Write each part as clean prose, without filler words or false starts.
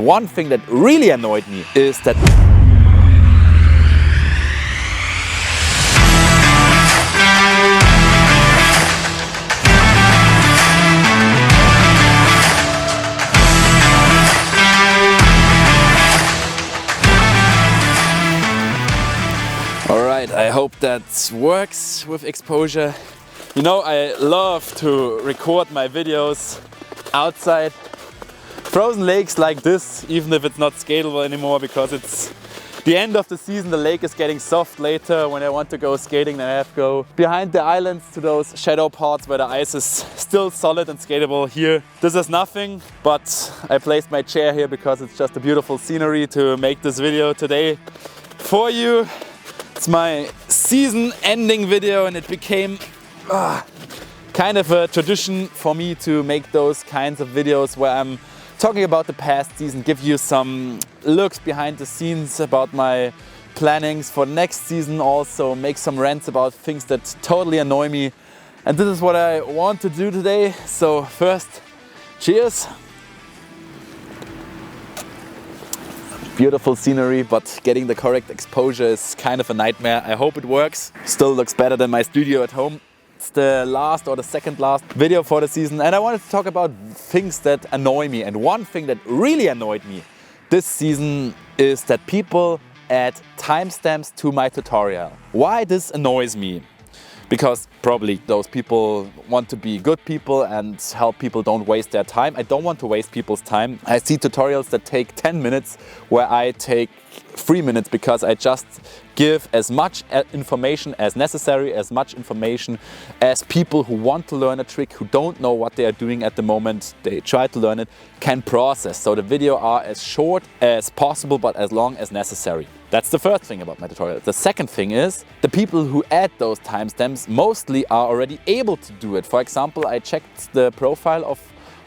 One thing that really annoyed me is that Alright, I hope that works with exposure. You know, I love to record my videos outside frozen lakes like this, even if it's not skatable anymore, because it's the end of the season. The lake is getting soft later. When I want to go skating, then I have to go behind the islands to those shadow parts where the ice is still solid and skatable. Here, this is nothing, but I placed my chair here because it's just a beautiful scenery to make this video today for you. It's my season ending video, and it became kind of a tradition for me to make those kinds of videos where I'm talking about the past season, give you some looks behind the scenes about my plannings for next season, also make some rants about things that totally annoy me. And this is what I want to do today. So first, cheers. Beautiful scenery, but getting the correct exposure is kind of a nightmare. I hope it works. Still looks better than my studio at home. It's the last or the second last video for the season, and I wanted to talk about things that annoy me. And one thing that really annoyed me this season is that people add timestamps to my tutorial. Why this annoys me? Because probably those people want to be good people and help people don't waste their time. I don't want to waste people's time. I see tutorials that take 10 minutes where I take 3 minutes because I just give as much information as necessary, as much information as people who want to learn a trick, who don't know what they are doing at the moment, they try to learn it, can process. So the video are as short as possible, but as long as necessary. That's the first thing about my tutorial. The second thing is the people who add those timestamps mostly are already able to do it. For example, I checked the profile of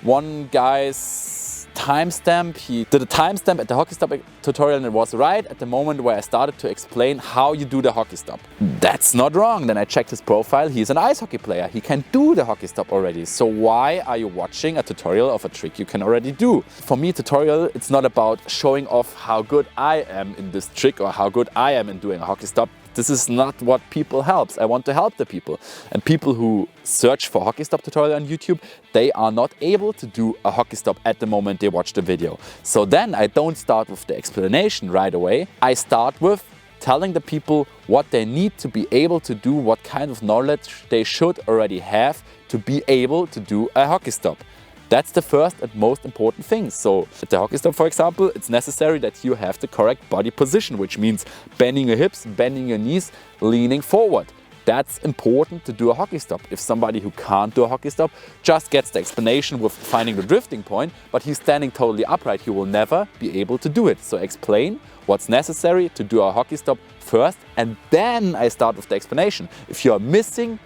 one guy's timestamp. He did a timestamp at the hockey stop tutorial, and it was right at the moment where I started to explain how you do the hockey stop. That's not wrong. Then I checked his profile. He's an ice hockey player. He can do the hockey stop already. So why are you watching a tutorial of a trick you can already do? For me, tutorial, it's not about showing off how good I am in this trick or how good I am in doing a hockey stop. This is not what people helps. I want to help the people. And people who search for hockey stop tutorial on YouTube, they are not able to do a hockey stop at the moment they watch the video. So then I don't start with the explanation right away. I start with telling the people what they need to be able to do, what kind of knowledge they should already have to be able to do a hockey stop. That's the first and most important thing. So at the hockey stop, for example, it's necessary that you have the correct body position, which means bending your hips, bending your knees, leaning forward. That's important to do a hockey stop. If somebody who can't do a hockey stop just gets the explanation with finding the drifting point, but he's standing totally upright, he will never be able to do it. So explain what's necessary to do a hockey stop first, and then I start with the explanation. If you are missing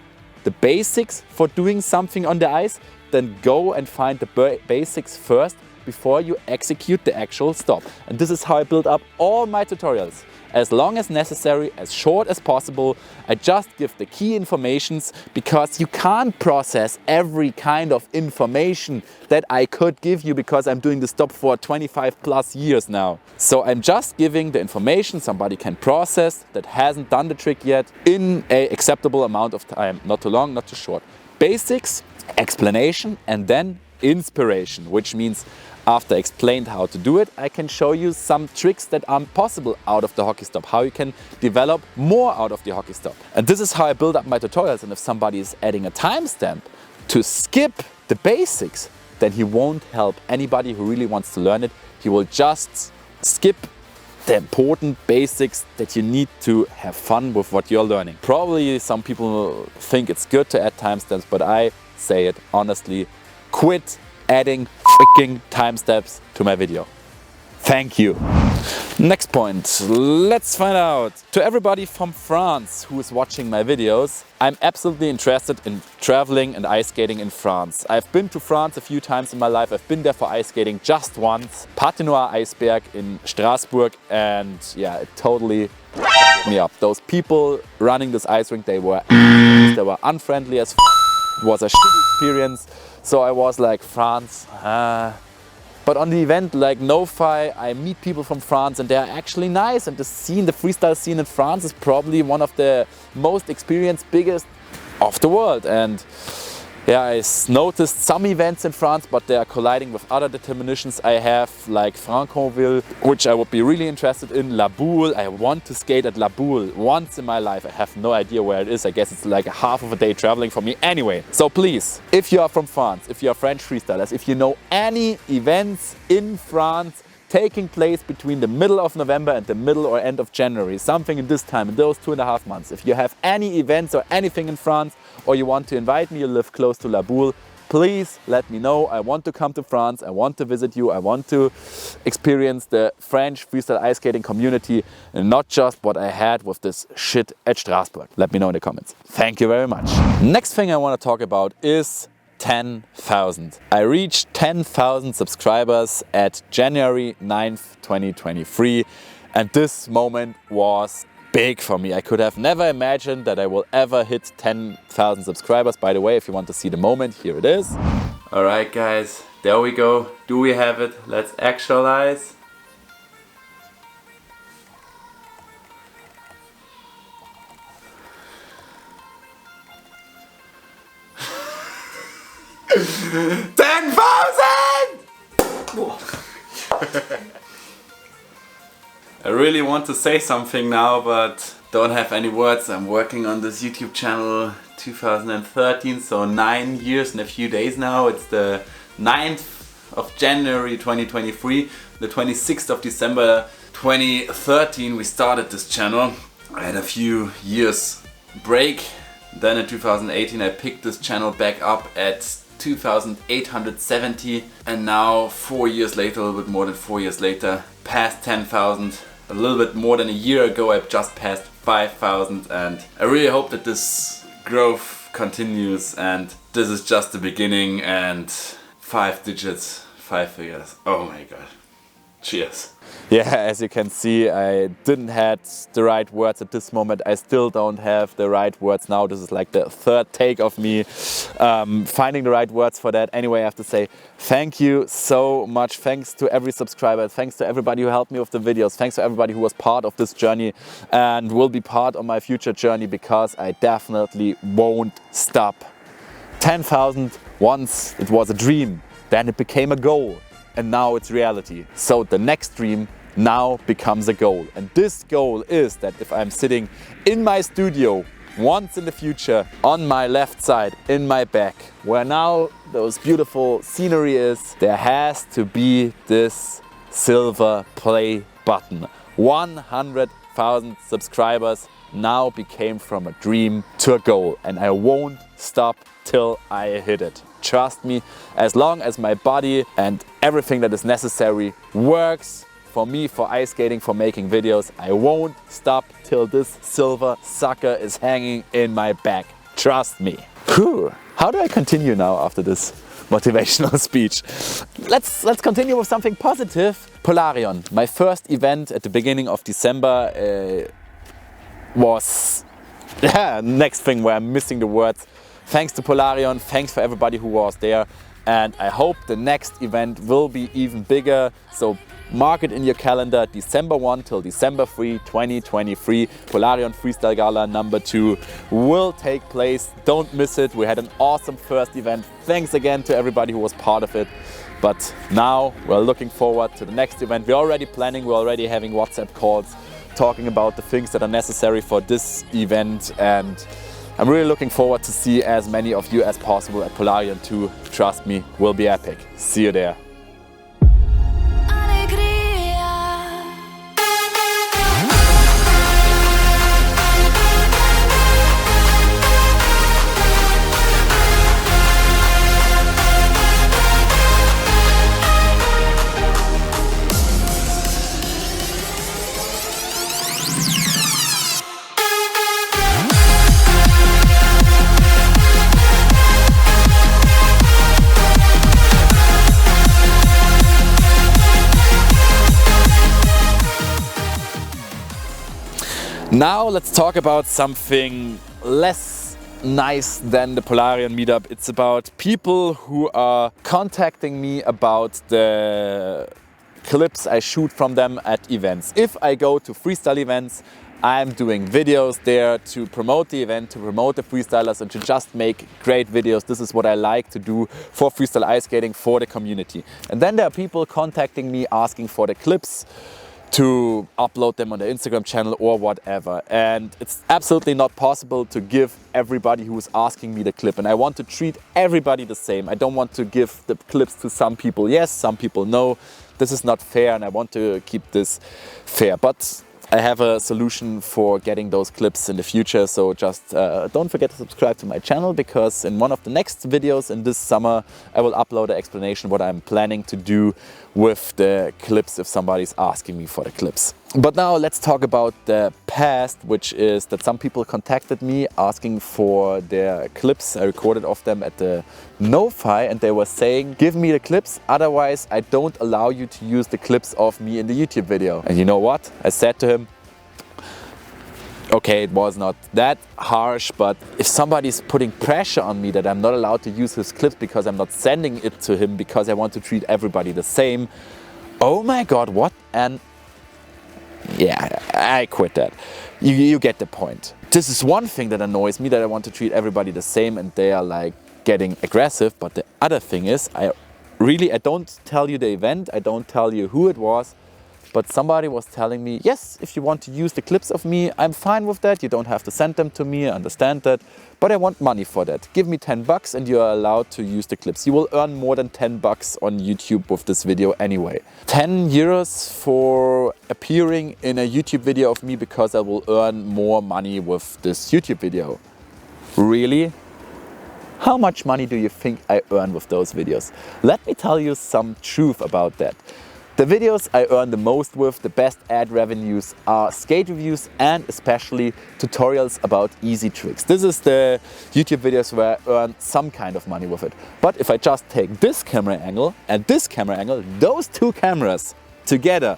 the basics for doing something on the ice, then go and find the basics first before you execute the actual stop. And this is how I build up all my tutorials. As long as necessary, as short as possible. I just give the key informations because you can't process every kind of information that I could give you because I'm doing the stop for 25 plus years now. So I'm just giving the information somebody can process that hasn't done the trick yet in an acceptable amount of time. Not too long, not too short. Basics, explanation, and then inspiration, which means after I explained how to do it, I can show you some tricks that are possible out of the hockey stop, how you can develop more out of the hockey stop. And this is how I build up my tutorials. And if somebody is adding a timestamp to skip the basics, then he won't help anybody who really wants to learn it. He will just skip the important basics that you need to have fun with what you're learning. Probably some people think it's good to add timestamps, but I say it honestly, quit adding freaking timestamps to my video. Thank you. Next point, let's find out. To everybody from France who is watching my videos, I'm absolutely interested in traveling and ice skating in France. I've been to France a few times in my life. I've been there for ice skating just once. Patinoire Eisberg in Strasbourg, and yeah, it totally me up. Those people running this ice rink, they were unfriendly as f***. It was a shitty experience. So I was like, France, But on the event like NoFi, I meet people from France and they're actually nice. And the freestyle scene in France is probably one of the most experienced, biggest of the world. And yeah, I noticed some events in France, but they are colliding with other determinations I have, like Franconville, which I would be really interested in. La Boule, I want to skate at La Boule once in my life. I have no idea where it is. I guess it's like a half of a day traveling for me anyway. So please, if you are from France, if you are French freestylers, if you know any events in France taking place between the middle of November and the middle or end of January, something in this time, in those 2.5 months. If you have any events or anything in France, or you want to invite me, you live close to La Boule, please let me know. I want to come to France, I want to visit you, I want to experience the French freestyle ice skating community and not just what I had with this shit at Strasbourg. Let me know in the comments. Thank you very much. Next thing I want to talk about is 10,000. I reached 10,000 subscribers at January 9th, 2023, and this moment was big for me. I could have never imagined that I will ever hit 10,000 subscribers. By the way, if you want to see the moment, here it is. Alright guys, there we go. Do we have it? Let's actualize. I really want to say something now, but don't have any words. I'm working on this YouTube channel 2013, so 9 years and a few days now. It's the 9th of January 2023, the 26th of December 2013 we started this channel. I had a few years break. Then in 2018 I picked this channel back up at 2,870, and now 4 years later, a little bit more than 4 years later, past 10,000. A little bit more than a year ago I just passed 5,000, and I really hope that this growth continues, and this is just the beginning, and 5 digits, 5 figures. Oh my god. Cheers. Yeah, as you can see, I didn't have the right words at this moment. I still don't have the right words now. This is like the third take of me finding the right words for that. Anyway, I have to say thank you so much. Thanks to every subscriber. Thanks to everybody who helped me with the videos. Thanks to everybody who was part of this journey and will be part of my future journey, because I definitely won't stop. 10,000, once it was a dream, then it became a goal. And now it's reality. So the next dream now becomes a goal. And this goal is that if I'm sitting in my studio once in the future, on my left side, in my back, where now those beautiful scenery is, there has to be this silver play button. 100,000 subscribers now became from a dream to a goal. And I won't stop till I hit it. Trust me, as long as my body and everything that is necessary works for me, for ice skating, for making videos, I won't stop till this silver sucker is hanging in my back. Trust me. Whew. How do I continue now after this motivational speech? Let's continue with something positive. Polarion, my first event at the beginning of December was next thing where I'm missing the words. Thanks to Polarion, thanks for everybody who was there, and I hope the next event will be even bigger. So mark it in your calendar, December 1 till December 3, 2023, Polarion Freestyle Gala number 2 will take place. Don't miss it. We had an awesome first event. Thanks again to everybody who was part of it. But now we're looking forward to the next event. We're already planning, we're already having WhatsApp calls, talking about the things that are necessary for this event, and I'm really looking forward to see as many of you as possible at Polarion 2. Trust me, will be epic. See you there. Now let's talk about something less nice than the Polarion meetup. It's about people who are contacting me about the clips I shoot from them at events. If I go to freestyle events, I'm doing videos there to promote the event, to promote the freestylers, and to just make great videos. This is what I like to do for freestyle ice skating, for the community. And then there are people contacting me asking for the clips to upload them on the Instagram channel or whatever. And it's absolutely not possible to give everybody who is asking me the clip. And I want to treat everybody the same. I don't want to give the clips to some people yes, some people no. This is not fair, and I want to keep this fair. But I have a solution for getting those clips in the future, so just don't forget to subscribe to my channel, because in one of the next videos in this summer I will upload an explanation what I'm planning to do with the clips if somebody's asking me for the clips. But now let's talk about the past, which is that some people contacted me asking for their clips I recorded of them at the NoFi, and they were saying, give me the clips, otherwise I don't allow you to use the clips of me in the YouTube video. And you know what? I said to him, okay, it was not that harsh, but if somebody's putting pressure on me that I'm not allowed to use his clips because I'm not sending it to him because I want to treat everybody the same, oh my god, what? And yeah, I quit that. You get the point. This is one thing that annoys me, that I want to treat everybody the same and they are like getting aggressive. But the other thing is, I don't tell you the event, I don't tell you who it was, but somebody was telling me, yes, if you want to use the clips of me, I'm fine with that. You don't have to send them to me, I understand that, but I want money for that. Give me 10 bucks and you are allowed to use the clips. You will earn more than 10 bucks on YouTube with this video anyway. 10 euros for appearing in a YouTube video of me because I will earn more money with this YouTube video. Really? How much money do you think I earn with those videos? Let me tell you some truth about that. The videos I earn the most with, the best ad revenues, are skate reviews and especially tutorials about easy tricks. This is the YouTube videos where I earn some kind of money with it. But if I just take this camera angle and this camera angle, those two cameras together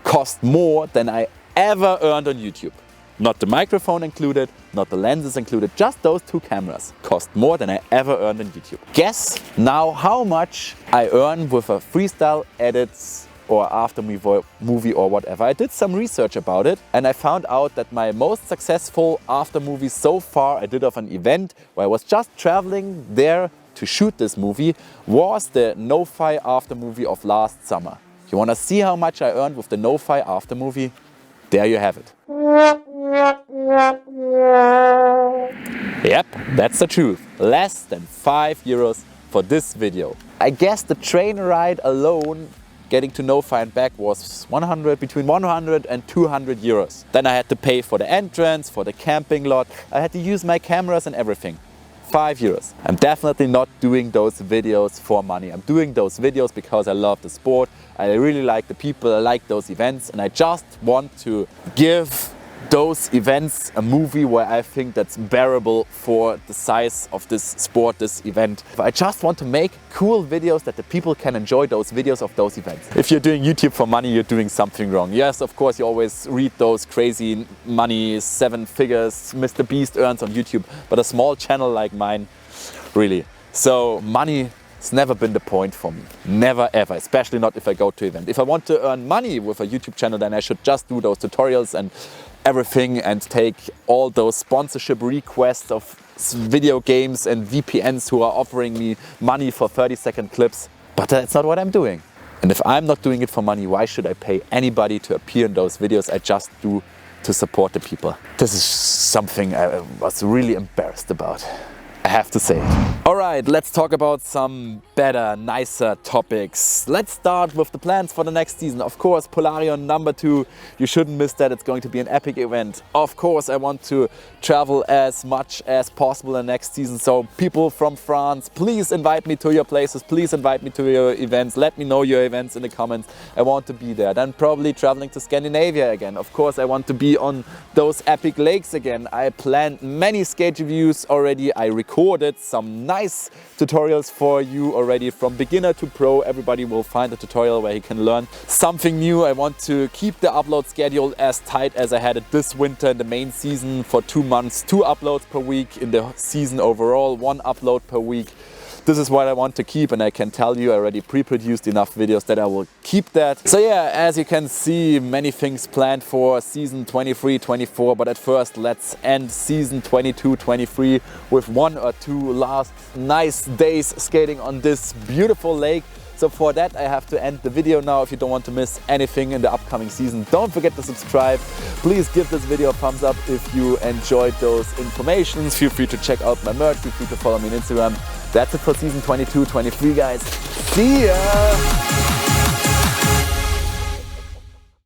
cost more than I ever earned on YouTube. Not the microphone included, not the lenses included, just those two cameras cost more than I ever earned on YouTube. Guess now how much I earn with a freestyle edits or after movie or whatever. I did some research about it and I found out that my most successful after movie so far I did of an event where I was just traveling there to shoot this movie was the NoFi after movie of last summer. You wanna see how much I earned with the NoFi after movie? There you have it. Yep, that's the truth. Less than 5 euros for this video. I guess the train ride alone, getting to NoFi and back, was between 100 and 200 euros. Then I had to pay for the entrance, for the camping lot. I had to use my cameras and everything. 5 euros. I'm definitely not doing those videos for money. I'm doing those videos because I love the sport. I really like the people, I like those events, and I just want to give those events a movie where I think that's bearable for the size of this sport, this event. I just want to make cool videos that the people can enjoy those videos of those events. If you're doing YouTube for money, you're doing something wrong. Yes, of course, you always read those crazy money, 7 figures Mr. Beast earns on YouTube, but a small channel like mine, really. So money has never been the point for me. Never ever, especially not if I go to an event. If I want to earn money with a YouTube channel, then I should just do those tutorials and everything and take all those sponsorship requests of video games and VPNs who are offering me money for 30-second clips. But that's not what I'm doing. And if I'm not doing it for money, why should I pay anybody to appear in those videos? I just do to support the people. This is something I was really embarrassed about, I have to say it. Alright, let's talk about some better, nicer topics. Let's start with the plans for the next season. Of course, Polarion #2, you shouldn't miss that. It's going to be an epic event. Of course, I want to travel as much as possible in the next season. So people from France, please invite me to your places. Please invite me to your events. Let me know your events in the comments. I want to be there. Then probably traveling to Scandinavia again. Of course, I want to be on those epic lakes again. I planned many skate reviews already. I recorded recorded some nice tutorials for you already from beginner to pro. Everybody will find a tutorial where he can learn something new. I want to keep the upload schedule as tight as I had it this winter in the main season for 2 months, 2 uploads per week. In the season overall, 1 upload per week. This is what I want to keep, and I can tell you I already pre-produced enough videos that I will keep that. So yeah, as you can see, many things planned for season 23-24, but at first let's end season 22-23 with 1 or 2 last nice days skating on this beautiful lake. So for that I have to end the video now. If you don't want to miss anything in the upcoming season, don't forget to subscribe. Please give this video a thumbs up if you enjoyed those informations. Feel free to check out my merch, feel free to follow me on Instagram. That's it for season 22-23, guys. See ya!